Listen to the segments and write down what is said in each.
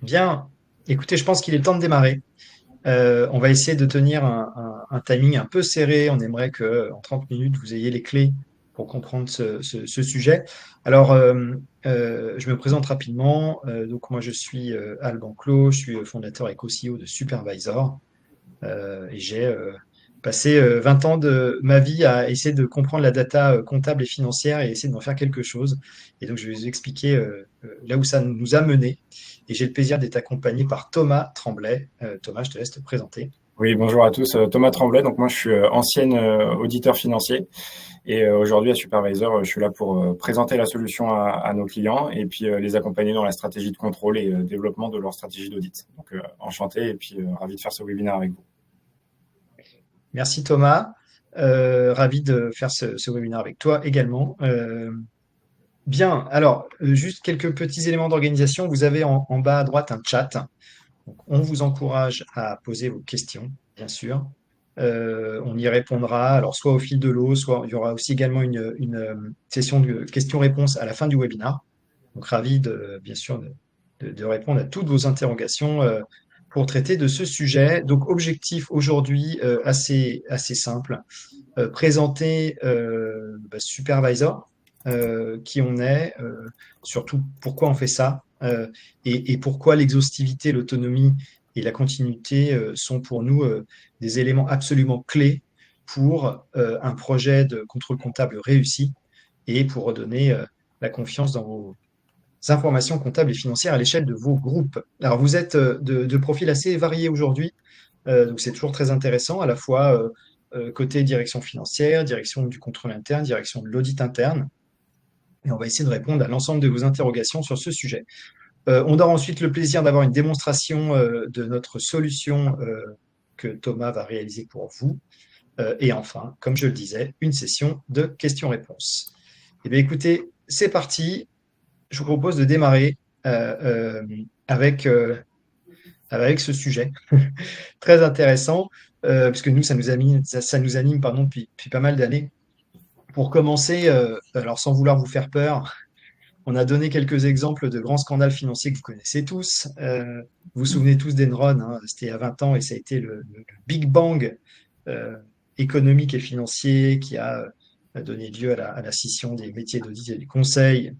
Bien, écoutez, je pense qu'il est temps de démarrer. On va essayer de tenir un timing un peu serré. On aimerait que en 30 minutes, vous ayez les clés pour comprendre ce sujet. Alors, je me présente rapidement. Donc, moi, je suis Alban Clos, je suis fondateur et co-CEO de Supervisor. Et j'ai passé 20 ans de ma vie à essayer de comprendre la data comptable et financière et essayer d'en faire quelque chose. Et donc, je vais vous expliquer là où ça nous a menés. Et j'ai le plaisir d'être accompagné par Thomas Tremblay. Thomas, je te laisse te présenter. Oui, bonjour à tous. Thomas Tremblay. Donc moi, je suis ancien auditeur financier et aujourd'hui à Supervisor, je suis là pour présenter la solution à nos clients et puis les accompagner dans la stratégie de contrôle et développement de leur stratégie d'audit. Donc enchanté et puis ravi de faire ce webinaire avec vous. Merci Thomas. Ravi de faire ce webinaire avec toi également. Bien, alors, juste quelques petits éléments d'organisation. Vous avez en bas à droite un chat. Donc, on vous encourage à poser vos questions, bien sûr. On y répondra, alors soit au fil de l'eau, soit il y aura aussi également une session de questions-réponses à la fin du webinaire. Donc ravi bien sûr de répondre à toutes vos interrogations pour traiter de ce sujet. Donc objectif aujourd'hui assez simple, présenter Supervisor, qui on est, surtout pourquoi on fait ça, et pourquoi l'exhaustivité, l'autonomie et la continuité sont pour nous des éléments absolument clés pour un projet de contrôle comptable réussi et pour redonner la confiance dans vos informations comptables et financières à l'échelle de vos groupes. Alors vous êtes de profils assez variés aujourd'hui, donc c'est toujours très intéressant, à la fois côté direction financière, direction du contrôle interne, direction de l'audit interne. Et on va essayer de répondre à l'ensemble de vos interrogations sur ce sujet. On aura ensuite le plaisir d'avoir une démonstration de notre solution que Thomas va réaliser pour vous. Et enfin, comme je le disais, une session de questions-réponses. Eh bien écoutez, c'est parti. Je vous propose de démarrer avec, avec ce sujet très intéressant, parce que nous, ça nous anime pardon, depuis pas mal d'années. Pour commencer, alors sans vouloir vous faire peur, on a donné quelques exemples de grands scandales financiers que vous connaissez tous. Vous vous souvenez tous d'Enron, hein, c'était il y a 20 ans et ça a été le Big Bang euh, économique et financier qui a donné lieu à la scission des métiers d'audit et des conseils,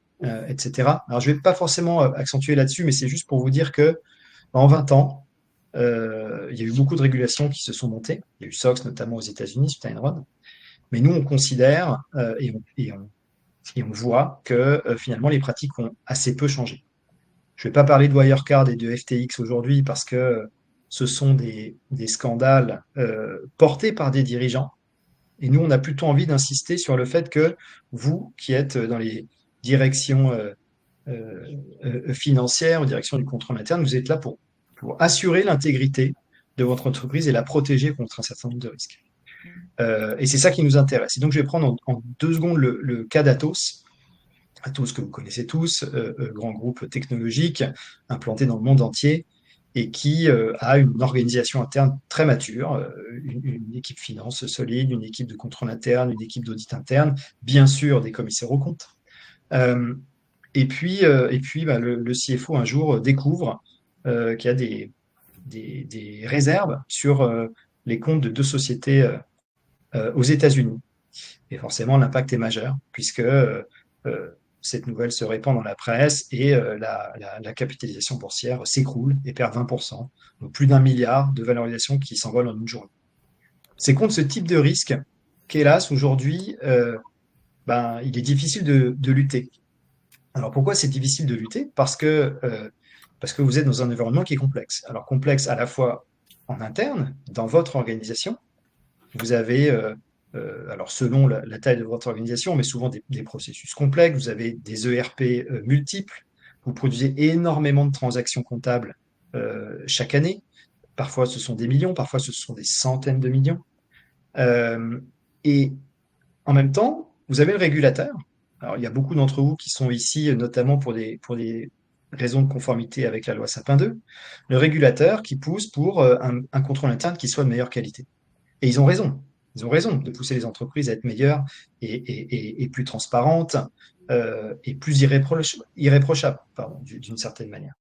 etc. Alors je ne vais pas forcément accentuer là-dessus, mais c'est juste pour vous dire que en 20 ans, il y a eu beaucoup de régulations qui se sont montées. Il y a eu SOX notamment aux États-Unis suite à Enron. Mais nous, on considère et on voit que finalement les pratiques ont assez peu changé. Je ne vais pas parler de Wirecard et de FTX aujourd'hui parce que ce sont des scandales portés par des dirigeants. Et nous, on a plutôt envie d'insister sur le fait que vous, qui êtes dans les directions financières, aux directions du contrôle interne, vous êtes là pour assurer l'intégrité de votre entreprise et la protéger contre un certain nombre de risques. Et c'est ça qui nous intéresse. Et donc, je vais prendre en 2 secondes le cas d'Atos. Atos que vous connaissez tous, grand groupe technologique implanté dans le monde entier et qui a une organisation interne très mature, une équipe finance solide, une équipe de contrôle interne, une équipe d'audit interne, bien sûr des commissaires aux comptes. Euh, et puis le CFO un jour découvre qu'il y a des réserves sur les comptes de 2 sociétés aux États-Unis. Et forcément, l'impact est majeur, puisque cette nouvelle se répand dans la presse et la capitalisation boursière s'écroule et perd 20%. Donc plus d'1 milliard de valorisation qui s'envole en une journée. C'est contre ce type de risque qu'hélas, aujourd'hui, il est difficile de lutter. Alors pourquoi c'est difficile de lutter? Parce que vous êtes dans un environnement qui est complexe. Alors complexe à la fois en interne, dans votre organisation, vous avez, alors selon la taille de votre organisation, mais souvent des processus complexes, vous avez des ERP multiples, vous produisez énormément de transactions comptables chaque année. Parfois ce sont des millions, parfois ce sont des centaines de millions. Euh, et en même temps, vous avez le régulateur. Alors il y a beaucoup d'entre vous qui sont ici, notamment pour des raisons de conformité avec la loi Sapin 2, le régulateur qui pousse pour un contrôle interne qui soit de meilleure qualité. Et ils ont raison. Ils ont raison de pousser les entreprises à être meilleures et plus transparentes et plus irréprochables, pardon, d'une certaine manière.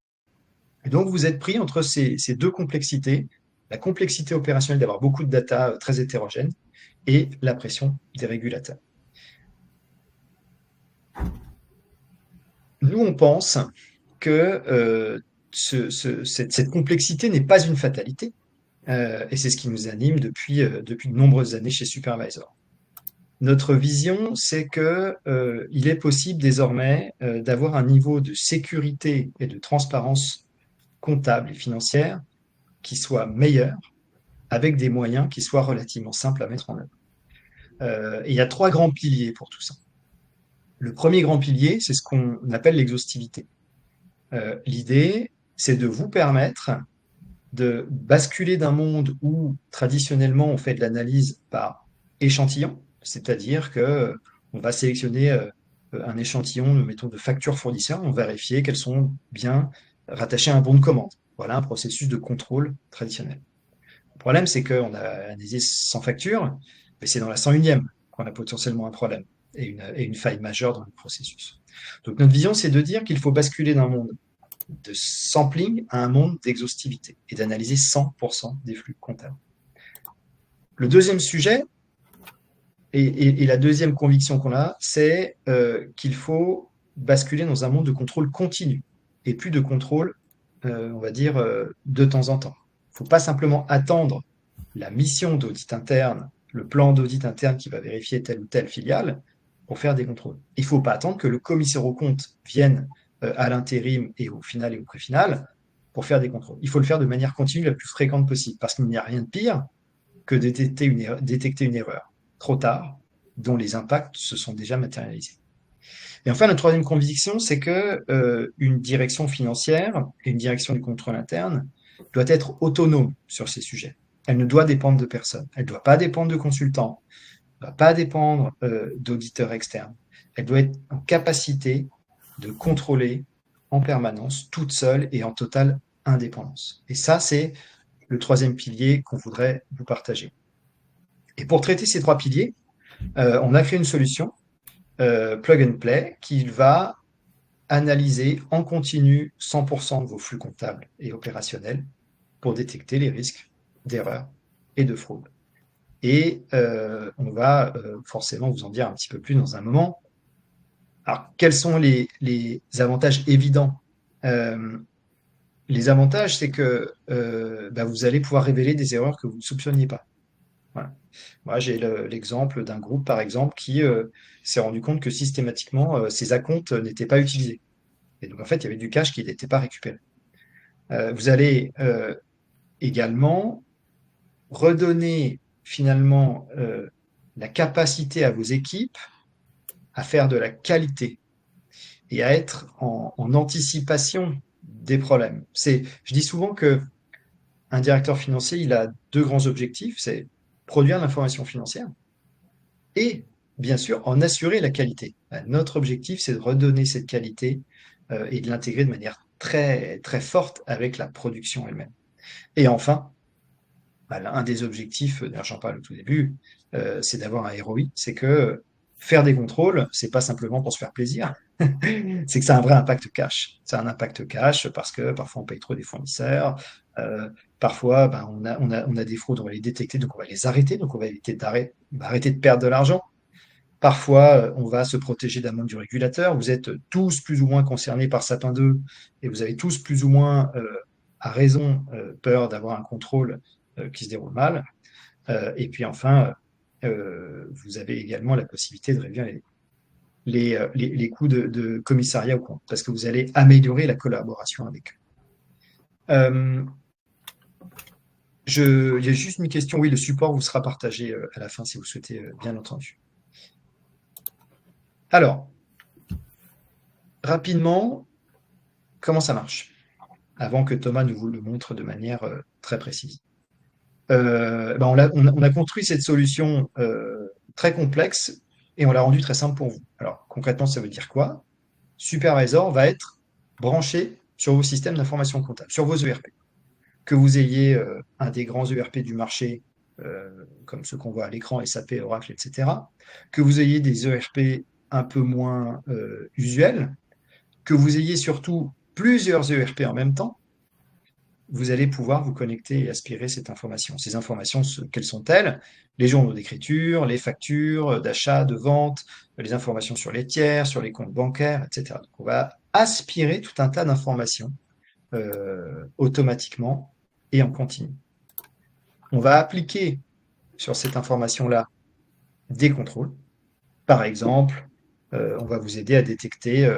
Et donc, vous êtes pris entre ces deux complexités, la complexité opérationnelle d'avoir beaucoup de data très hétérogène et la pression des régulateurs. Nous, on pense que cette complexité n'est pas une fatalité, et c'est ce qui nous anime depuis de nombreuses années chez Supervisor. Notre vision, c'est que il est possible désormais d'avoir un niveau de sécurité et de transparence comptable et financière qui soit meilleur, avec des moyens qui soient relativement simples à mettre en œuvre. Et il y a trois grands piliers pour tout ça. Le premier grand pilier, c'est ce qu'on appelle l'exhaustivité. L'idée, c'est de vous permettre de basculer d'un monde où traditionnellement on fait de l'analyse par échantillon, c'est-à-dire que on va sélectionner un échantillon, mettons, de factures fournisseurs, on va vérifier qu'elles sont bien rattachées à un bon de commande. Voilà un processus de contrôle traditionnel. Le problème, c'est qu'on a analysé 100 factures, mais c'est dans la 101e qu'on a potentiellement un problème et une faille majeure dans le processus. Donc notre vision, c'est de dire qu'il faut basculer d'un monde de sampling à un monde d'exhaustivité et d'analyser 100% des flux comptables. Le deuxième sujet, et la deuxième conviction qu'on a, c'est qu'il faut basculer dans un monde de contrôle continu et plus de contrôle, on va dire, de temps en temps. Il ne faut pas simplement attendre la mission d'audit interne, le plan d'audit interne qui va vérifier telle ou telle filiale pour faire des contrôles. Il ne faut pas attendre que le commissaire aux comptes vienne à l'intérim et au final et au pré-final pour faire des contrôles. Il faut le faire de manière continue la plus fréquente possible parce qu'il n'y a rien de pire que détecter une erreur trop tard dont les impacts se sont déjà matérialisés. Et enfin, la troisième conviction, c'est que une direction financière et une direction du contrôle interne doit être autonome sur ces sujets. Elle ne doit dépendre de personne. Elle ne doit pas dépendre de consultants. Elle ne doit pas dépendre d'auditeurs externes. Elle doit être en capacité de contrôler en permanence, toute seule et en totale indépendance. Et ça, c'est le troisième pilier qu'on voudrait vous partager. Et pour traiter ces trois piliers, on a créé une solution, plug and play, qui va analyser en continu 100% de vos flux comptables et opérationnels pour détecter les risques d'erreur et de fraude. Et on va forcément vous en dire un petit peu plus dans un moment. Alors, quels sont les avantages évidents? Les avantages, c'est que vous allez pouvoir révéler des erreurs que vous ne soupçonniez pas. Voilà. Moi, j'ai l'exemple d'un groupe, par exemple, qui s'est rendu compte que systématiquement, ses acomptes n'étaient pas utilisés. Et donc, en fait, il y avait du cash qui n'était pas récupéré. Vous allez également redonner finalement la capacité à vos équipes à faire de la qualité et à être en anticipation des problèmes. Je dis souvent que un directeur financier, il a deux grands objectifs, c'est produire l'information financière et, bien sûr, en assurer la qualité. Notre objectif, c'est de redonner cette qualité et de l'intégrer de manière très, très forte avec la production elle-même. Et enfin, un des objectifs, d'ailleurs j'en parle au tout début, c'est d'avoir un ROI, c'est que faire des contrôles, c'est pas simplement pour se faire plaisir, c'est que ça a un vrai impact cash. Ça a un impact cash parce que parfois on paye trop des fournisseurs, parfois on a des fraudes, on va les détecter, donc on va les arrêter, donc on va éviter d'arrêter de perdre de l'argent. Parfois, on va se protéger d'un manque du régulateur. Vous êtes tous plus ou moins concernés par Sapin 2 et vous avez tous plus ou moins, à raison, peur d'avoir un contrôle qui se déroule mal. Et puis enfin, vous avez également la possibilité de réduire les coûts de commissariat au compte, parce que vous allez améliorer la collaboration avec eux. Il y a juste une question, oui, le support vous sera partagé à la fin si vous souhaitez, bien entendu. Alors, rapidement, comment ça marche? Avant que Thomas nous vous le montre de manière très précise. On a construit cette solution très complexe et on l'a rendue très simple pour vous. Alors, concrètement, ça veut dire quoi? Supervisor va être branché sur vos systèmes d'information comptable, sur vos ERP. Que vous ayez un des grands ERP du marché, comme ceux qu'on voit à l'écran, SAP, Oracle, etc., que vous ayez des ERP un peu moins usuels, que vous ayez surtout plusieurs ERP en même temps, vous allez pouvoir vous connecter et aspirer cette information. Ces informations, quelles sont-elles? Les journaux d'écriture, les factures d'achat, de vente, les informations sur les tiers, sur les comptes bancaires, etc. Donc, on va aspirer tout un tas d'informations automatiquement et en continu. On va appliquer sur cette information-là des contrôles. Par exemple, on va vous aider à détecter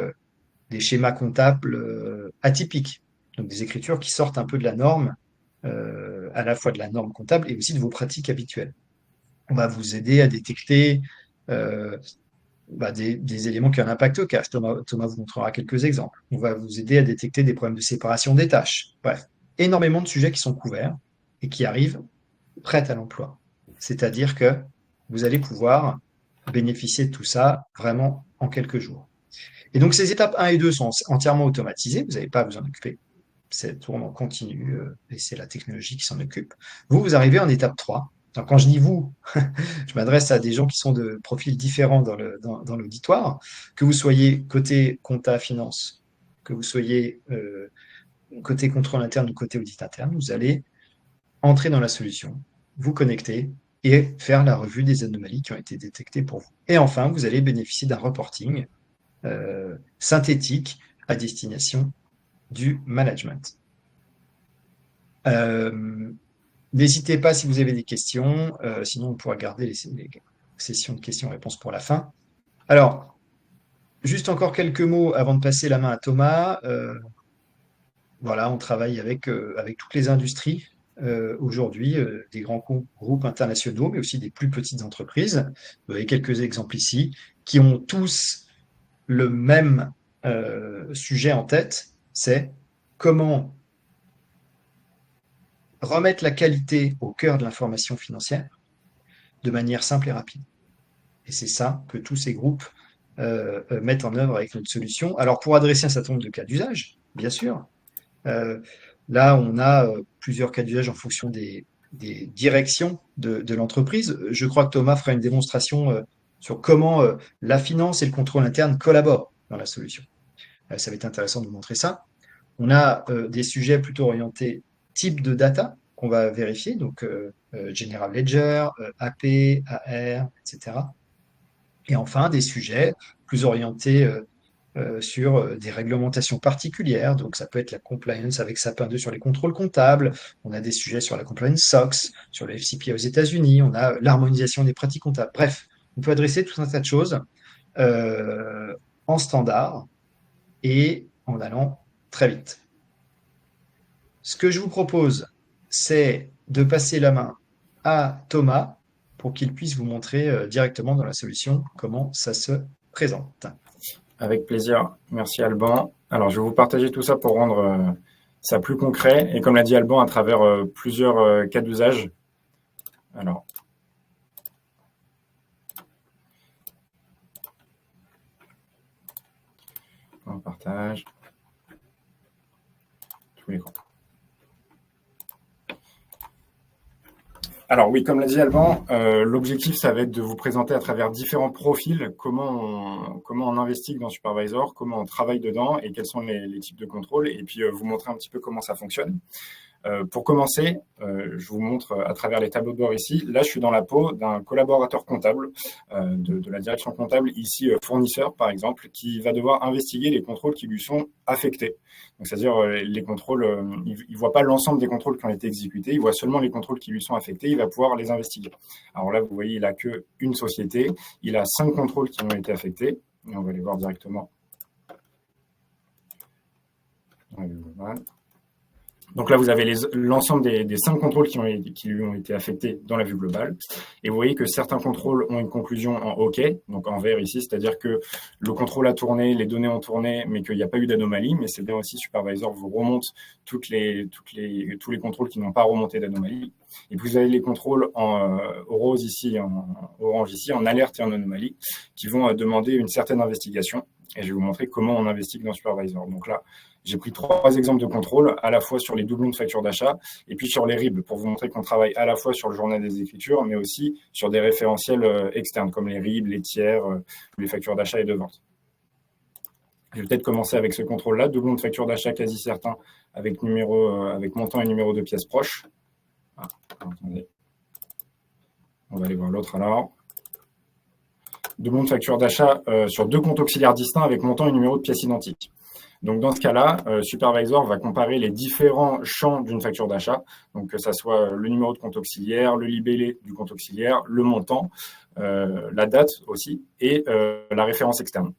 des schémas comptables atypiques, donc des écritures qui sortent un peu de la norme, à la fois de la norme comptable et aussi de vos pratiques habituelles. On va vous aider à détecter des éléments qui ont un impact au cash. Thomas vous montrera quelques exemples. On va vous aider à détecter des problèmes de séparation des tâches. Bref, énormément de sujets qui sont couverts et qui arrivent prêts à l'emploi. C'est-à-dire que vous allez pouvoir bénéficier de tout ça vraiment en quelques jours. Et donc, ces étapes 1 et 2 sont entièrement automatisées. Vous n'avez pas à vous en occuper. Ça tourne en continu et c'est la technologie qui s'en occupe. Vous arrivez en étape 3. Alors, quand je dis vous, je m'adresse à des gens qui sont de profils différents dans l'auditoire, que vous soyez côté compta finance, que vous soyez côté contrôle interne ou côté audit interne, vous allez entrer dans la solution, vous connecter et faire la revue des anomalies qui ont été détectées pour vous. Et enfin, vous allez bénéficier d'un reporting synthétique à destination du management. N'hésitez pas si vous avez des questions, sinon on pourra garder les sessions de questions-réponses pour la fin. Alors, juste encore quelques mots avant de passer la main à Thomas. Voilà, on travaille avec toutes les industries aujourd'hui, des grands groupes internationaux, mais aussi des plus petites entreprises. Vous avez quelques exemples ici, qui ont tous le même sujet en tête, c'est comment remettre la qualité au cœur de l'information financière de manière simple et rapide. Et c'est ça que tous ces groupes mettent en œuvre avec notre solution. Alors, pour adresser un certain nombre de cas d'usage, bien sûr, là, on a plusieurs cas d'usage en fonction des directions de l'entreprise. Je crois que Thomas fera une démonstration sur comment la finance et le contrôle interne collaborent dans la solution. Ça va être intéressant de vous montrer ça. On a des sujets plutôt orientés type de data qu'on va vérifier, donc General Ledger, AP, AR, etc. Et enfin, des sujets plus orientés sur des réglementations particulières. Donc, ça peut être la compliance avec SAP 2 sur les contrôles comptables. On a des sujets sur la compliance SOX, sur le FCPA aux États-Unis. On a l'harmonisation des pratiques comptables. Bref, on peut adresser tout un tas de choses en standard et en allant très vite. Ce que je vous propose, c'est de passer la main à Thomas pour qu'il puisse vous montrer directement dans la solution comment ça se présente. Avec plaisir. Merci Alban. Alors, je vais vous partager tout ça pour rendre ça plus concret. Et comme l'a dit Alban, à travers plusieurs cas d'usage. Alors, on partage tout l'écran. Alors oui, comme l'a dit Alban, l'objectif, ça va être de vous présenter à travers différents profils comment on investit dans Supervisor, comment on travaille dedans et quels sont les types de contrôles, et puis vous montrer un petit peu comment ça fonctionne. Pour commencer, je vous montre à travers les tableaux de bord ici. Là, je suis dans la peau d'un collaborateur comptable de la direction comptable, ici fournisseur par exemple, qui va devoir investiguer les contrôles qui lui sont affectés. Donc, c'est-à-dire les contrôles, il ne voit pas l'ensemble des contrôles qui ont été exécutés, il voit seulement les contrôles qui lui sont affectés, il va pouvoir les investiguer. Alors là, vous voyez, il n'a qu'une société, il a 5 contrôles qui ont été affectés, et on va les voir directement. Voilà. Donc là, vous avez l'ensemble des 5 contrôles qui lui ont été affectés dans la vue globale. Et vous voyez que certains contrôles ont une conclusion en OK, donc en vert ici, c'est-à-dire que le contrôle a tourné, les données ont tourné, mais qu'il n'y a pas eu d'anomalie. Mais c'est bien aussi, Supervisor vous remonte tous les contrôles qui n'ont pas remonté d'anomalie. Et puis vous avez les contrôles en rose ici, en orange ici, en alerte et en anomalie, qui vont demander une certaine investigation. Et je vais vous montrer comment on investigue dans Supervisor. Donc là, j'ai pris 3 exemples de contrôle, à la fois sur les doublons de factures d'achat et puis sur les RIB, pour vous montrer qu'on travaille à la fois sur le journal des écritures, mais aussi sur des référentiels externes, comme les RIB, les tiers, les factures d'achat et de vente. Je vais peut-être commencer avec ce contrôle-là, doublon de facture d'achat quasi certain avec avec montant et numéro de pièce proche. Ah, attendez. On va aller voir l'autre alors. Doublon de facture d'achat sur 2 comptes auxiliaires distincts avec montant et numéro de pièce identique. Donc, dans ce cas-là, Supervisor va comparer les différents champs d'une facture d'achat, donc que ce soit le numéro de compte auxiliaire, le libellé du compte auxiliaire, le montant, la date aussi, et la référence externe.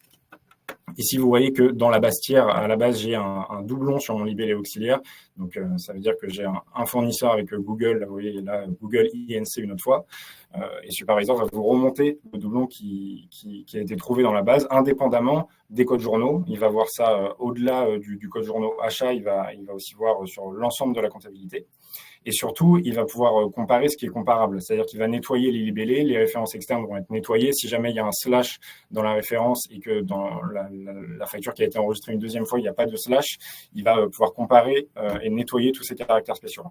Ici, vous voyez que dans la base tiers, à la base, j'ai un doublon sur mon libellé auxiliaire. Donc, ça veut dire que j'ai un fournisseur avec Google. Là, vous voyez là, Google INC une autre fois. Et Supervisor va vous remonter le doublon qui a été trouvé dans la base, indépendamment des codes journaux. Il va voir ça au-delà du code journaux achat. Il va aussi voir sur l'ensemble de la comptabilité. Et surtout, il va pouvoir comparer ce qui est comparable. C'est-à-dire qu'il va nettoyer les libellés, les références externes vont être nettoyées. Si jamais il y a un slash dans la référence et que dans la facture qui a été enregistrée une deuxième fois, il n'y a pas de slash, il va pouvoir comparer et nettoyer tous ces caractères spéciaux.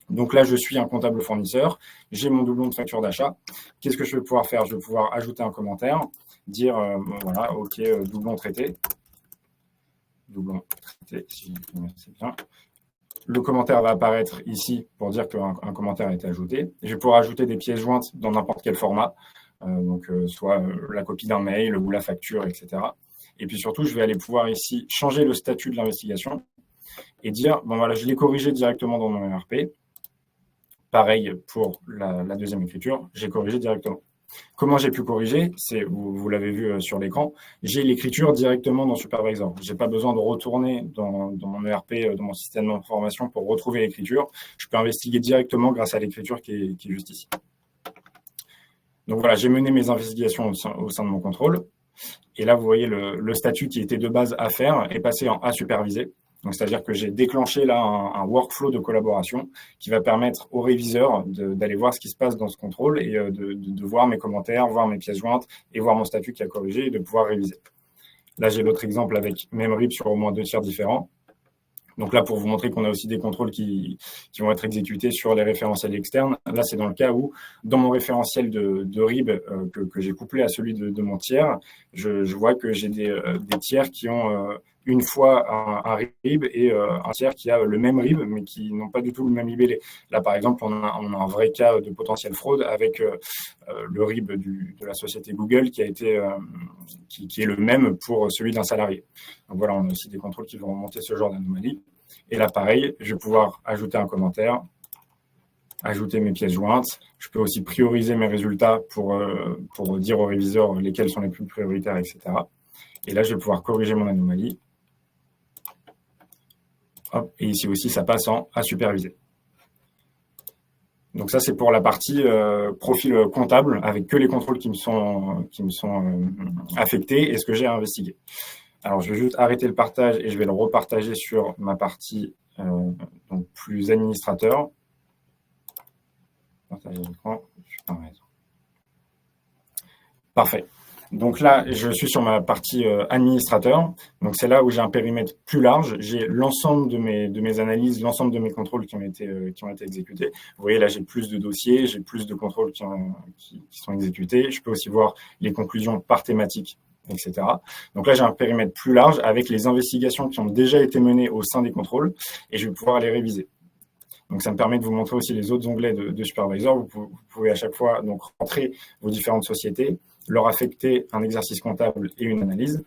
Donc là, je suis un comptable fournisseur, j'ai mon doublon de facture d'achat. Qu'est-ce que je vais pouvoir faire? Je vais pouvoir ajouter un commentaire, dire, voilà, OK, doublon traité. Doublon traité, si c'est bien. Le commentaire va apparaître ici pour dire qu'un commentaire a été ajouté. Je vais pouvoir ajouter des pièces jointes dans n'importe quel format, soit la copie d'un mail ou la facture, etc. Et puis surtout, je vais aller pouvoir ici changer le statut de l'investigation et dire, bon voilà, je l'ai corrigé directement dans mon ERP. Pareil pour la deuxième écriture, j'ai corrigé directement. Comment j'ai pu corriger? Vous l'avez vu sur l'écran, j'ai l'écriture directement dans Supervisor. Je n'ai pas besoin de retourner dans mon ERP, dans mon système d'information pour retrouver l'écriture. Je peux investiguer directement grâce à l'écriture qui est juste ici. Donc voilà, j'ai mené mes investigations au sein de mon contrôle. Et là, vous voyez le statut qui était de base à faire est passé en à superviser. Donc, c'est-à-dire que j'ai déclenché là un workflow de collaboration qui va permettre aux réviseurs d'aller voir ce qui se passe dans ce contrôle et de voir mes commentaires, voir mes pièces jointes et voir mon statut qui a corrigé et de pouvoir réviser. Là, j'ai l'autre exemple avec même RIB sur au moins 2 tiers différents. Donc là, pour vous montrer qu'on a aussi des contrôles qui vont être exécutés sur les référentiels externes. Là, c'est dans le cas où, dans mon référentiel de RIB que j'ai couplé à celui de mon tiers, je vois que j'ai des tiers qui ont une fois un RIB et un tiers qui a le même RIB, mais qui n'ont pas du tout le même libellé. Là, par exemple, on a un vrai cas de potentielle fraude avec le RIB de la société Google qui est le même pour celui d'un salarié. Donc voilà, on a aussi des contrôles qui vont remonter ce genre d'anomalie. Et là, pareil, je vais pouvoir ajouter un commentaire, ajouter mes pièces jointes. Je peux aussi prioriser mes résultats pour dire aux réviseurs lesquels sont les plus prioritaires, etc. Et là, je vais pouvoir corriger mon anomalie. Hop, et ici aussi, ça passe en à superviser. Donc ça, c'est pour la partie profil comptable, avec que les contrôles qui me sont affectés et ce que j'ai à investiguer. Alors, je vais juste arrêter le partage et je vais le repartager sur ma partie donc plus administrateur. Partager l'écran. Parfait. Donc là, je suis sur ma partie administrateur. Donc c'est là où j'ai un périmètre plus large. J'ai l'ensemble de mes analyses, l'ensemble de mes contrôles qui ont été exécutés. Vous voyez, là, j'ai plus de dossiers, j'ai plus de contrôles qui sont exécutés. Je peux aussi voir les conclusions par thématique, etc. Donc là, j'ai un périmètre plus large avec les investigations qui ont déjà été menées au sein des contrôles et je vais pouvoir les réviser. Donc, ça me permet de vous montrer aussi les autres onglets de Supervisor. Vous pouvez à chaque fois donc rentrer vos différentes sociétés, leur affecter un exercice comptable et une analyse.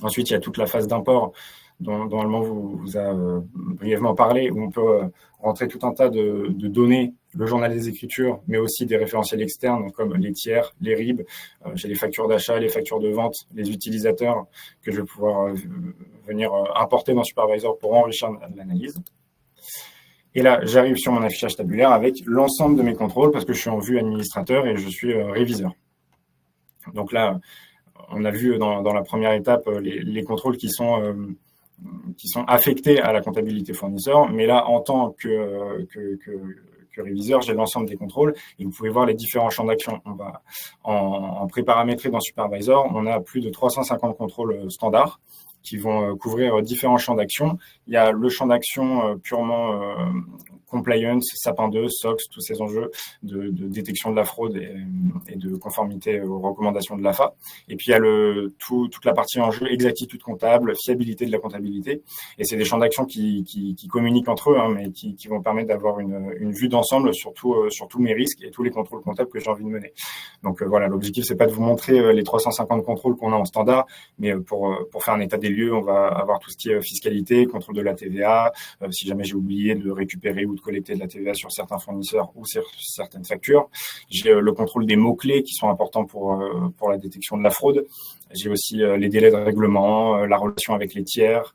Ensuite, il y a toute la phase d'import dont Allemand vous a brièvement parlé, où on peut rentrer tout un tas de données, le journal des écritures, mais aussi des référentiels externes, comme les tiers, les RIB, j'ai les factures d'achat, les factures de vente, les utilisateurs que je vais pouvoir venir importer dans Supervisor pour enrichir l'analyse. Et là, j'arrive sur mon affichage tabulaire avec l'ensemble de mes contrôles parce que je suis en vue administrateur et je suis réviseur. Donc là, on a vu dans la première étape les contrôles qui sont affectés à la comptabilité fournisseur. Mais là, en tant que réviseur, j'ai l'ensemble des contrôles et vous pouvez voir les différents champs d'action. On va en préparamétrer dans Supervisor, on a plus de 350 contrôles standards. qui vont couvrir différents champs d'action. Il y a le champ d'action purement compliance, Sapin 2, SOX, tous ces enjeux de détection de la fraude et de conformité aux recommandations de l'AFA. Et puis il y a toute la partie enjeu exactitude comptable, fiabilité de la comptabilité. Et c'est des champs d'action qui communiquent entre eux, mais qui vont permettre d'avoir une vue d'ensemble sur tous mes risques et tous les contrôles comptables que j'ai envie de mener. Donc voilà, l'objectif, c'est pas de vous montrer les 350 contrôles qu'on a en standard, mais pour faire un état des lieux, on va avoir tout ce qui est fiscalité, contrôle de la TVA, si jamais j'ai oublié de récupérer ou de collecter de la TVA sur certains fournisseurs ou sur certaines factures. J'ai le contrôle des mots-clés qui sont importants pour la détection de la fraude. J'ai aussi les délais de règlement, la relation avec les tiers,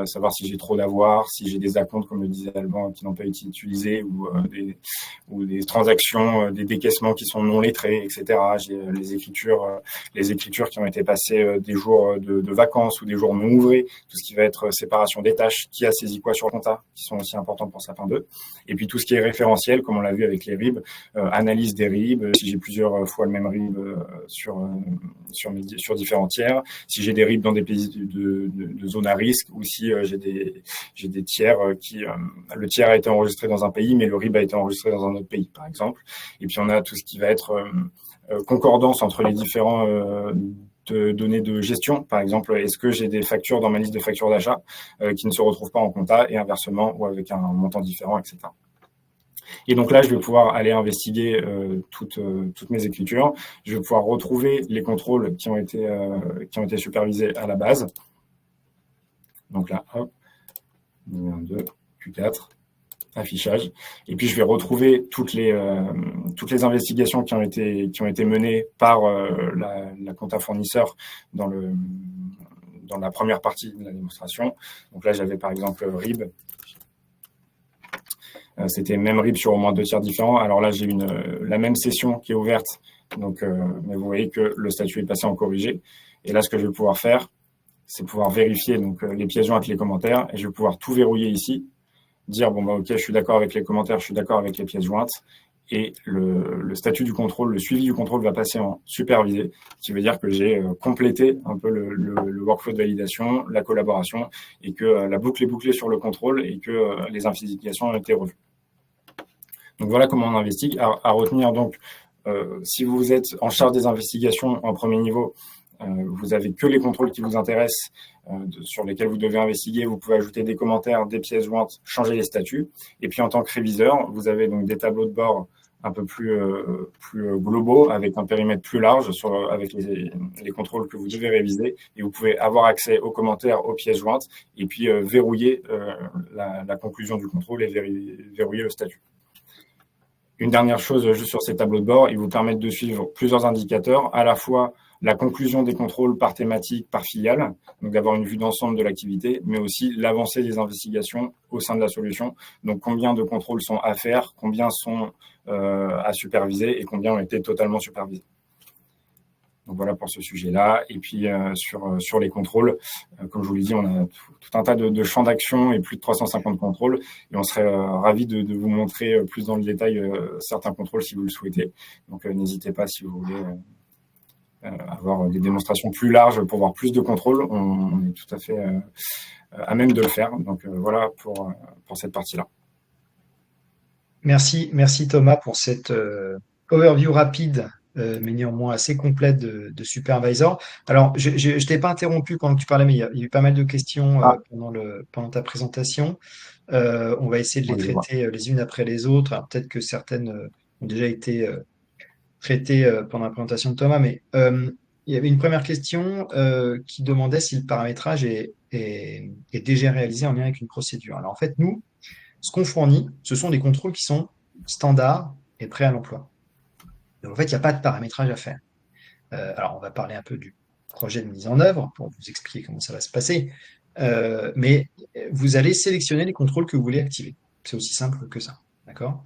savoir si j'ai trop d'avoir, si j'ai des acomptes, comme le disait Alban, qui n'ont pas été utilisés, ou des transactions, des décaissements qui sont non lettrés, etc. J'ai les écritures qui ont été passées des jours de vacances ou des jours non ouvrés, tout ce qui va être séparation des tâches, qui a saisi quoi sur le compta, qui sont aussi importants pour Sapin 2. Et puis tout ce qui est référentiel, comme on l'a vu avec les RIB, analyse des RIB, si j'ai plusieurs fois le même RIB sur différents tiers, si j'ai des RIB dans des pays de zone à risque, ou si j'ai des tiers le tiers a été enregistré dans un pays, mais le RIB a été enregistré dans un autre pays, par exemple. Et puis on a tout ce qui va être concordance entre les différents données de gestion. Par exemple, est-ce que j'ai des factures dans ma liste de factures d'achat qui ne se retrouvent pas en compta, et inversement, ou avec un montant différent, etc. Et donc là, je vais pouvoir aller investiguer toutes mes écritures. Je vais pouvoir retrouver les contrôles qui ont été supervisés à la base. Donc là, hop, 1, 2, Q4, affichage. Et puis, je vais retrouver toutes les investigations qui ont été menées par la compta fournisseur dans la première partie de la démonstration. Donc là, j'avais par exemple RIB. C'était même RIB sur au moins 2 tiers différents. Alors là, j'ai la même session qui est ouverte. Donc, mais vous voyez que le statut est passé en corrigé. Et là, ce que je vais pouvoir faire, c'est pouvoir vérifier les pièces jointes, les commentaires. Et je vais pouvoir tout verrouiller ici. Dire, OK, je suis d'accord avec les commentaires, je suis d'accord avec les pièces jointes. Et le statut du contrôle, le suivi du contrôle va passer en supervisé, ce qui veut dire que j'ai complété un peu le workflow de validation, la collaboration, et que la boucle est bouclée sur le contrôle et que les investigations ont été revues. Donc voilà comment on investigue. À retenir donc, si vous êtes en charge des investigations en premier niveau, vous n'avez que les contrôles qui vous intéressent, sur lesquels vous devez investiguer. Vous pouvez ajouter des commentaires, des pièces jointes, changer les statuts. Et puis en tant que réviseur, vous avez donc des tableaux de bord un peu plus globaux, avec un périmètre plus large avec les contrôles que vous devez réviser. Et vous pouvez avoir accès aux commentaires, aux pièces jointes, et puis verrouiller la conclusion du contrôle et verrouiller le statut. Une dernière chose, juste sur ces tableaux de bord, ils vous permettent de suivre plusieurs indicateurs, à la fois la conclusion des contrôles par thématique, par filiale, donc d'avoir une vue d'ensemble de l'activité, mais aussi l'avancée des investigations au sein de la solution. Donc combien de contrôles sont à faire, combien sont à superviser et combien ont été totalement supervisés. Donc voilà pour ce sujet-là. Et puis sur les contrôles, comme je vous l'ai dit, on a tout un tas de champs d'action et plus de 350 contrôles. Et on serait ravis de vous montrer plus dans le détail certains contrôles si vous le souhaitez. Donc n'hésitez pas si vous voulez avoir des démonstrations plus larges pour voir plus de contrôles. On est tout à fait à même de le faire. Donc voilà pour cette partie-là. Merci Thomas pour cette overview rapide, mais néanmoins assez complète de Supervisor. Alors, je t'ai pas interrompu pendant que tu parlais, mais il y a eu pas mal de questions pendant ta présentation. On va essayer de les traiter les unes après les autres. Alors, peut-être que certaines ont déjà été traitées pendant la présentation de Thomas, mais il y avait une première question qui demandait si le paramétrage est déjà réalisé en lien avec une procédure. Alors, en fait, nous, ce qu'on fournit, ce sont des contrôles qui sont standards et prêts à l'emploi. Donc, en fait, il n'y a pas de paramétrage à faire. Alors, on va parler un peu du projet de mise en œuvre pour vous expliquer comment ça va se passer. Mais vous allez sélectionner les contrôles que vous voulez activer. C'est aussi simple que ça. D'accord ?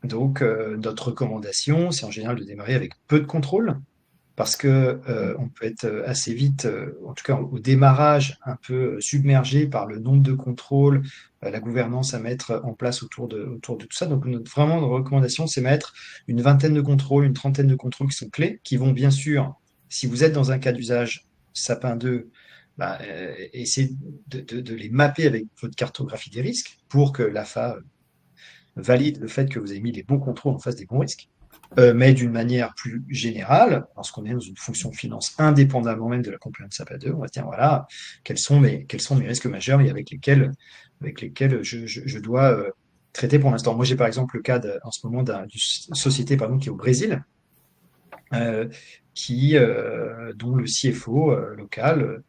Donc, notre recommandation, c'est en général de démarrer avec peu de contrôles, parce que on peut être assez vite, en tout cas au démarrage, un peu submergé par le nombre de contrôles, la gouvernance à mettre en place autour de tout ça. Donc vraiment, notre recommandation, c'est mettre une vingtaine de contrôles, une trentaine de contrôles qui sont clés, qui vont bien sûr, si vous êtes dans un cas d'usage Sapin 2, essayez de les mapper avec votre cartographie des risques pour que l'AFA valide le fait que vous avez mis les bons contrôles en face des bons risques. Mais d'une manière plus générale, lorsqu'on est dans une fonction finance indépendamment même de la compliance SAPA 2, on va se dire voilà, quels sont mes risques majeurs et avec lesquels je dois traiter pour l'instant. Moi, j'ai par exemple le cas en ce moment d'une société pardon, qui est au Brésil, euh, dont le CFO local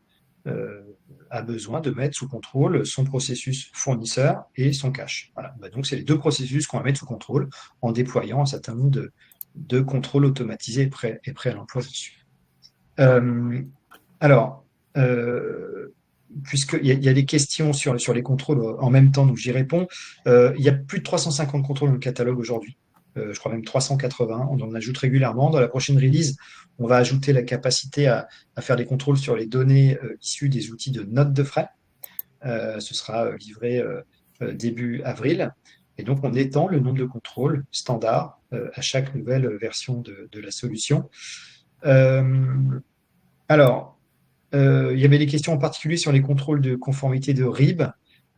euh, a besoin de mettre sous contrôle son processus fournisseur et son cash. Voilà. Donc, c'est les deux processus qu'on va mettre sous contrôle en déployant un certain nombre de contrôles automatisés et prêts à l'emploi dessus. Euh, alors, puisqu'il y a des questions sur les contrôles en même temps, donc j'y réponds. Il y a plus de 350 contrôles dans le catalogue aujourd'hui. Je crois même 380. On en ajoute régulièrement. Dans la prochaine release, on va ajouter la capacité à faire des contrôles sur les données issues des outils de notes de frais. Ce sera livré début avril. Et donc, on étend le nombre de contrôles standard à chaque nouvelle version de la solution. Euh, alors, il y avait des questions en particulier sur les contrôles de conformité de RIB.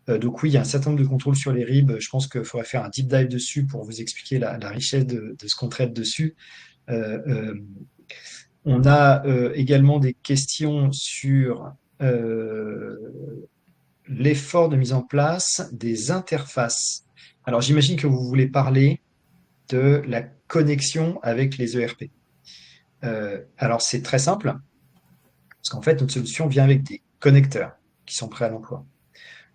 Donc oui, il y a un certain nombre de contrôles sur les RIB. Je pense qu'il faudrait faire un deep dive dessus pour vous expliquer la richesse de ce qu'on traite dessus. Euh, euh, on a également des questions sur l'effort de mise en place des interfaces. Alors j'imagine que vous voulez parler de la connexion avec les ERP. Alors c'est très simple, parce qu'en fait notre solution vient avec des connecteurs qui sont prêts à l'emploi.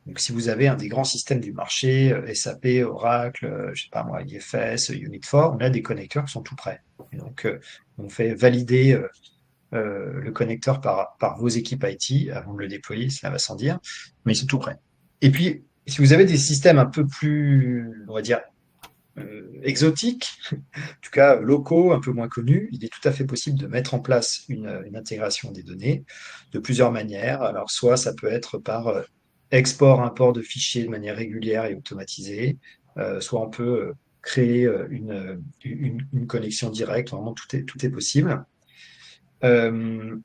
Donc, si vous avez un des grands systèmes du marché, SAP, Oracle, je sais pas moi, IFS, Unit4, on a des connecteurs qui sont tout prêts. Et donc, on fait valider le connecteur par vos équipes IT avant de le déployer, ça va sans dire, mais ils sont tout prêts. Et puis, si vous avez des systèmes un peu plus, on va dire, exotiques, en tout cas locaux, un peu moins connus, il est tout à fait possible de mettre en place une intégration des données de plusieurs manières. Alors, soit ça peut être par export, import de fichiers de manière régulière et automatisée, soit on peut créer une connexion directe, vraiment tout est possible. Euh,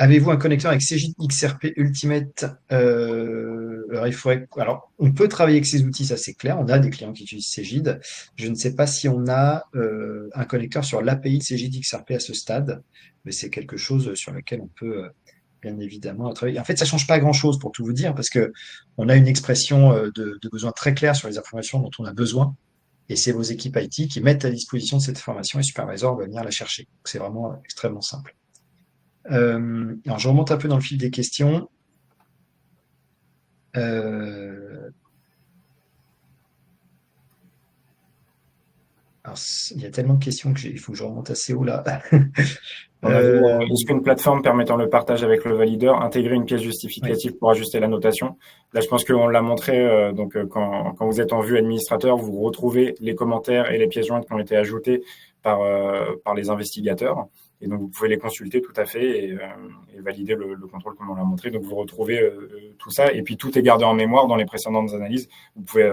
Avez-vous un connecteur avec Cegid XRP Ultimate? Alors, on peut travailler avec ces outils, ça c'est clair. On a des clients qui utilisent Cegid. Je ne sais pas si on a un connecteur sur l'API de Cegid XRP à ce stade, mais c'est quelque chose sur lequel on peut bien évidemment travailler. En fait, ça change pas grand-chose pour tout vous dire, parce que on a une expression de besoin très claire sur les informations dont on a besoin, et c'est vos équipes IT qui mettent à disposition cette information et Supervisor va venir la chercher. Donc, c'est vraiment extrêmement simple. Alors, je remonte un peu dans le fil des questions. Euh, alors, il y a tellement de questions il faut que je remonte assez haut là. On avait, Euh, est-ce qu'une plateforme permettant le partage avec le valideur, intégrer une pièce oui. justificative pour ajuster la notation? Là, je pense qu'on l'a montré. Quand vous êtes en vue administrateur, vous retrouvez les commentaires et les pièces jointes qui ont été ajoutées par les investigateurs. Et donc, vous pouvez les consulter tout à fait et valider le contrôle comme on l'a montré. Donc, vous retrouvez tout ça. Et puis, tout est gardé en mémoire dans les précédentes analyses. Vous pouvez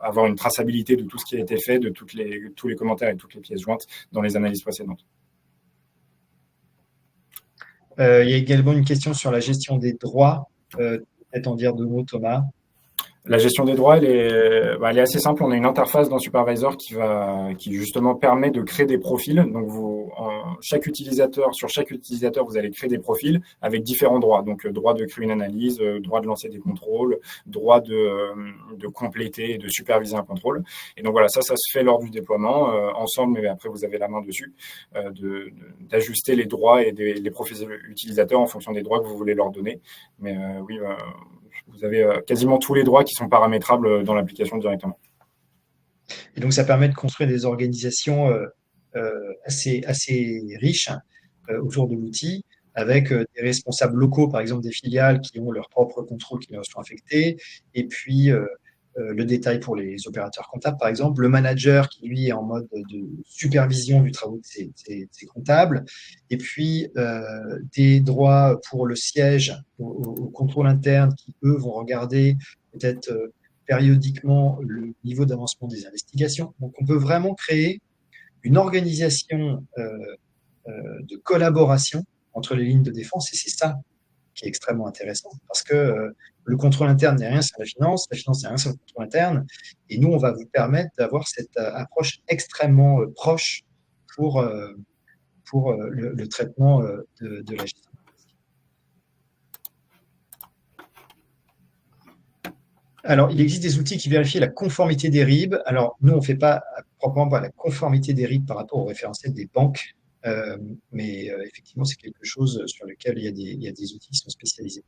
avoir une traçabilité de tout ce qui a été fait, de tous les commentaires et toutes les pièces jointes dans les analyses précédentes. Il y a également une question sur la gestion des droits. Peut-être en dire deux mots, Thomas. La gestion des droits, elle est assez simple. On a une interface dans Supervisor qui justement permet de créer des profils. Donc, sur chaque utilisateur, vous allez créer des profils avec différents droits. Donc, droit de créer une analyse, droit de lancer des contrôles, droit de compléter et de superviser un contrôle. Et donc, voilà, ça se fait lors du déploiement ensemble, mais après, vous avez la main dessus, d'ajuster les droits et les profils utilisateurs en fonction des droits que vous voulez leur donner. Mais oui, vous avez quasiment tous les droits qui sont paramétrables dans l'application directement. Et donc, ça permet de construire des organisations assez riches autour de l'outil, avec des responsables locaux, par exemple des filiales, qui ont leurs propres contrôles qui leur sont affectés, et puis le détail pour les opérateurs comptables, par exemple, le manager qui, lui, est en mode de supervision du travail de ses comptables, et puis des droits pour le siège au contrôle interne qui, eux, vont regarder peut-être périodiquement le niveau d'avancement des investigations. Donc, on peut vraiment créer une organisation de collaboration entre les lignes de défense, et c'est ça qui est extrêmement intéressant, parce que le contrôle interne n'est rien sans la finance n'est rien sans le contrôle interne, et nous, on va vous permettre d'avoir cette approche extrêmement proche pour, le traitement de la gestion. Alors, il existe des outils qui vérifient la conformité des RIB. Alors, nous, on ne fait pas proprement pas la conformité des RIB par rapport au référentiel des banques, mais effectivement, c'est quelque chose sur lequel il y a des outils qui sont spécialisés.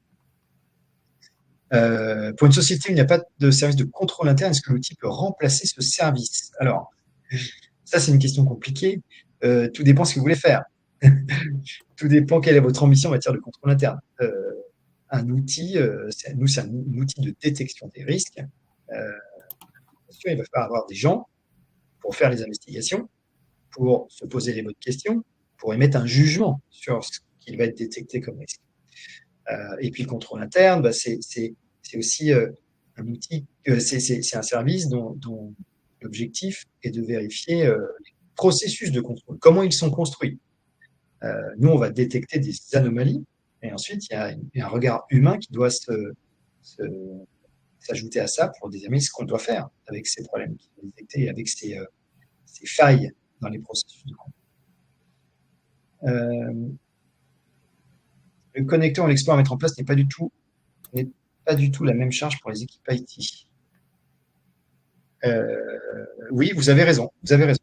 Pour une société où il n'y a pas de service de contrôle interne, est-ce que l'outil peut remplacer ce service? Alors, ça, c'est une question compliquée. Tout dépend ce que vous voulez faire. Tout dépend quelle est votre ambition en matière de contrôle interne. Un outil, c'est un outil de détection des risques. Bien sûr, il va falloir avoir des gens pour faire les investigations, pour se poser les bonnes questions, pour émettre un jugement sur ce qu'il va être détecté comme risque. Et puis le contrôle interne, bah, c'est aussi un outil, c'est un service dont l'objectif est de vérifier les processus de contrôle, comment ils sont construits. Nous, on va détecter des anomalies, et ensuite, il y a un regard humain qui doit s'ajouter à ça pour déterminer ce qu'on doit faire avec ces problèmes qui sont détectés et avec ces failles dans les processus de contrôle. Le connecteur ou l'export à mettre en place n'est pas du tout la même charge pour les équipes IT. Oui, vous avez raison. Vous avez raison.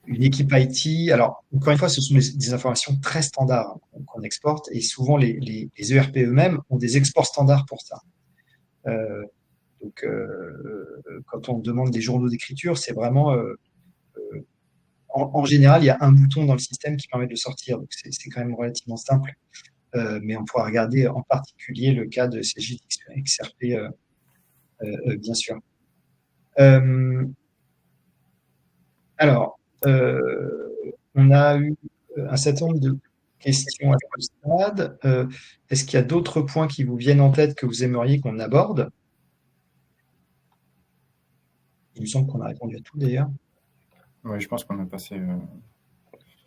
Une équipe IT, alors encore une fois, ce sont des informations très standards qu'on exporte, et souvent les ERP eux-mêmes ont des exports standards pour ça. Donc, quand on demande des journaux d'écriture, c'est vraiment en général, il y a un bouton dans le système qui permet de le sortir, donc c'est quand même relativement simple. Mais on pourra regarder en particulier le cas de CJ XRP, bien sûr. Alors, on a eu un certain nombre de questions à ce stade. Est-ce qu'il y a d'autres points qui vous viennent en tête que vous aimeriez qu'on aborde? Il me semble qu'on a répondu à tout d'ailleurs. Oui, je pense qu'on a passé.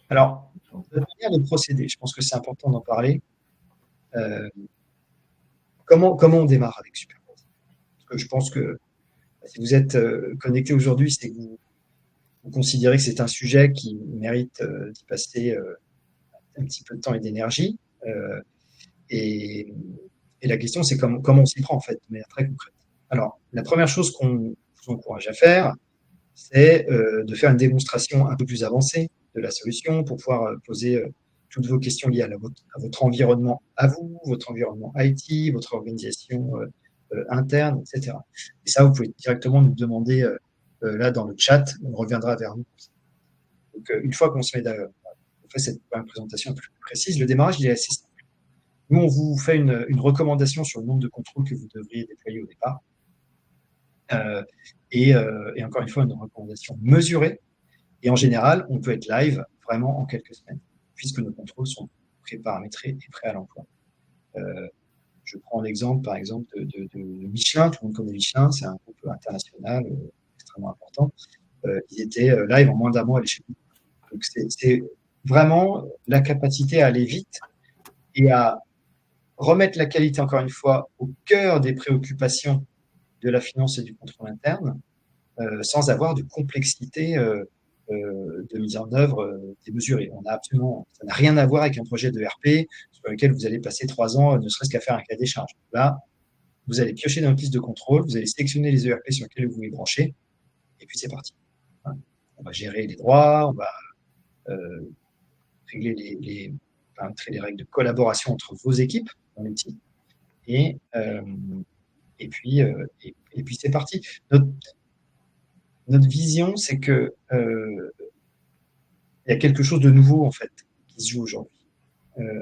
Alors, de manière de procéder, je pense que c'est important d'en parler. Comment on démarre avec Superposé? Parce que je pense que si vous êtes connecté aujourd'hui, c'est que vous considérez que c'est un sujet qui mérite d'y passer un petit peu de temps et d'énergie. Et la question, c'est comment on s'y prend, en fait, de manière très concrète. Alors, la première chose qu'on vous encourage à faire, c'est de faire une démonstration un peu plus avancée de la solution pour pouvoir poser toutes vos questions liées à votre environnement à vous, votre environnement IT, votre organisation interne, etc. Et ça, vous pouvez directement nous demander là dans le chat, on reviendra vers nous. Donc, une fois qu'on se met on fait cette présentation un peu plus précise, le démarrage, il est assez simple. Nous, on vous fait une recommandation sur le nombre de contrôles que vous devriez déployer au départ. Et encore une fois, une recommandation mesurée. Et en général, on peut être live vraiment en quelques semaines, puisque nos contrôles sont pré-paramétrés et prêts à l'emploi. Je prends l'exemple, par exemple, de Michelin. Tout le monde connaît Michelin, c'est un groupe international extrêmement important. Ils étaient live en moins d'un mois à l'échelle. Donc, c'est vraiment la capacité à aller vite et à remettre la qualité, encore une fois, au cœur des préoccupations de la finance et du contrôle interne, sans avoir de complexité de mise en œuvre démesurée. Ça n'a rien à voir avec un projet de RP sur lequel vous allez passer 3 ans, ne serait-ce qu'à faire un cahier des charges. Là, vous allez piocher dans une liste de contrôle, vous allez sélectionner les ERP sur lesquels vous voulez brancher, et puis c'est parti. On va gérer les droits, on va régler les règles de collaboration entre vos équipes dans l'outil, et puis c'est parti. Notre vision, c'est que il y a quelque chose de nouveau en fait qui se joue aujourd'hui.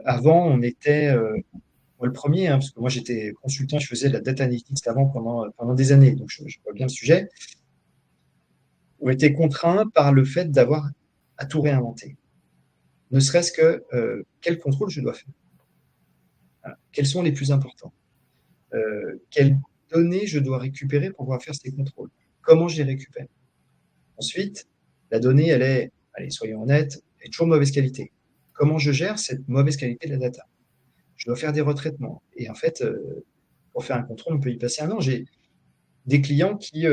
Avant, on était moi le premier, parce que moi j'étais consultant, je faisais de la data analytics avant pendant des années, donc je vois bien le sujet. On était contraint par le fait d'avoir à tout réinventer. Ne serait-ce que quel contrôle je dois faire. Voilà. Quels sont les plus importants? Quelles données je dois récupérer pour pouvoir faire ces contrôles? Comment je les récupère? Ensuite, la donnée, elle est, allez, soyons honnêtes, elle est toujours de mauvaise qualité. comment je gère cette mauvaise qualité de la data? Je dois faire des retraitements. Et en fait, pour faire un contrôle, on peut y passer 1 an. J'ai des clients qui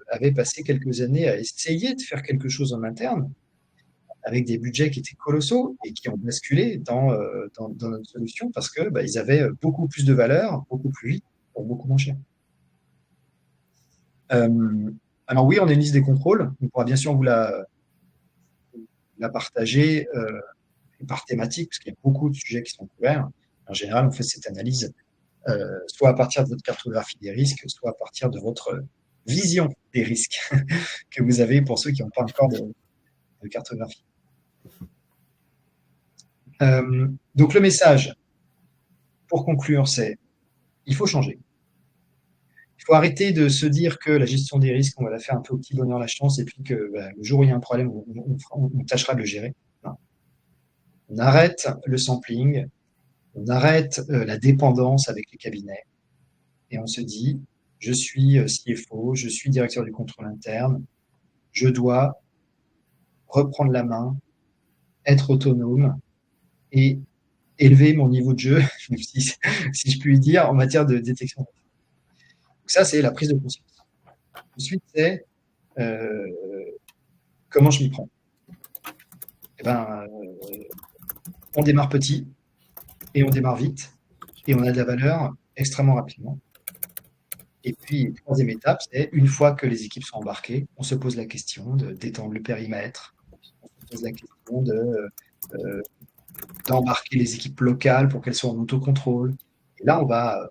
avaient passé quelques années à essayer de faire quelque chose en interne, avec des budgets qui étaient colossaux et qui ont basculé dans notre solution parce que bah, ils avaient beaucoup plus de valeur, beaucoup plus vite, pour beaucoup moins cher. Euh, alors oui, on a une liste des contrôles. On pourra bien sûr la partager par thématique, parce qu'il y a beaucoup de sujets qui sont couverts. En général, on fait cette analyse soit à partir de votre cartographie des risques, soit à partir de votre vision des risques que vous avez pour ceux qui n'ont pas encore de cartographie. Donc le message, pour conclure, c'est il faut changer. Il faut arrêter de se dire que la gestion des risques, on va la faire un peu au petit bonheur la chance, et puis que bah, le jour où il y a un problème, on tâchera de le gérer. Non. On arrête le sampling, on arrête la dépendance avec les cabinets, et on se dit, je suis CFO, je suis directeur du contrôle interne, je dois reprendre la main, être autonome et élever mon niveau de jeu, si je puis dire, en matière de détection. Donc ça, c'est la prise de conscience. Ensuite, c'est comment je m'y prends. Eh ben, on démarre petit et on démarre vite et on a de la valeur extrêmement rapidement. Et puis, troisième étape, c'est une fois que les équipes sont embarquées, on se pose la question d'étendre le périmètre, on se pose la question d'embarquer les équipes locales pour qu'elles soient en autocontrôle. Et là, on va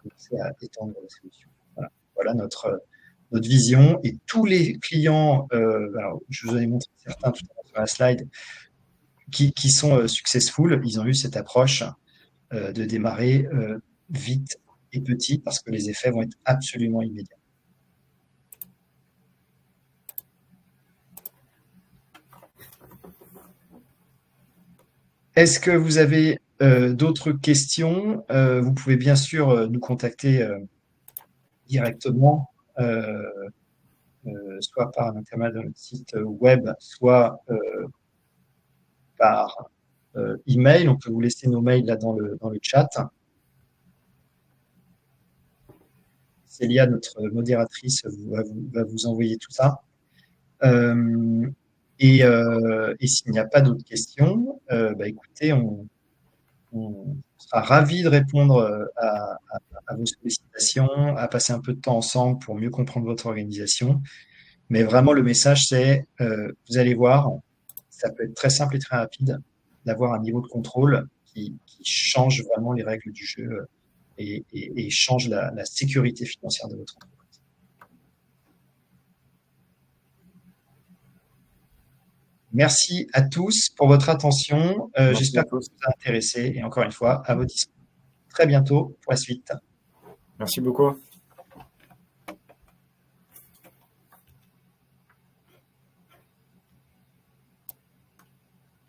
commencer à étendre la solution. Voilà notre vision. Et tous les clients, alors, je vous en ai montré certains tout à l'heure sur la slide, qui sont successful, ils ont eu cette approche de démarrer vite et petit parce que les effets vont être absolument immédiats. Est-ce que vous avez d'autres questions? Vous pouvez bien sûr nous contacter directement, soit par l'intermédiaire de notre site web, soit par email. On peut vous laisser nos mails là dans le chat. Célia, notre modératrice, va vous envoyer tout ça. Et s'il n'y a pas d'autres questions, bah, écoutez, on sera ravis de répondre à vos sollicitations, à passer un peu de temps ensemble pour mieux comprendre votre organisation. Mais vraiment, le message, c'est, vous allez voir, ça peut être très simple et très rapide d'avoir un niveau de contrôle qui change vraiment les règles du jeu et change la sécurité financière de votre entreprise. Merci à tous pour votre attention. Merci J'espère à que tous. ça vous a intéressé. Et encore une fois, à votre disposition très bientôt pour la suite. Merci beaucoup.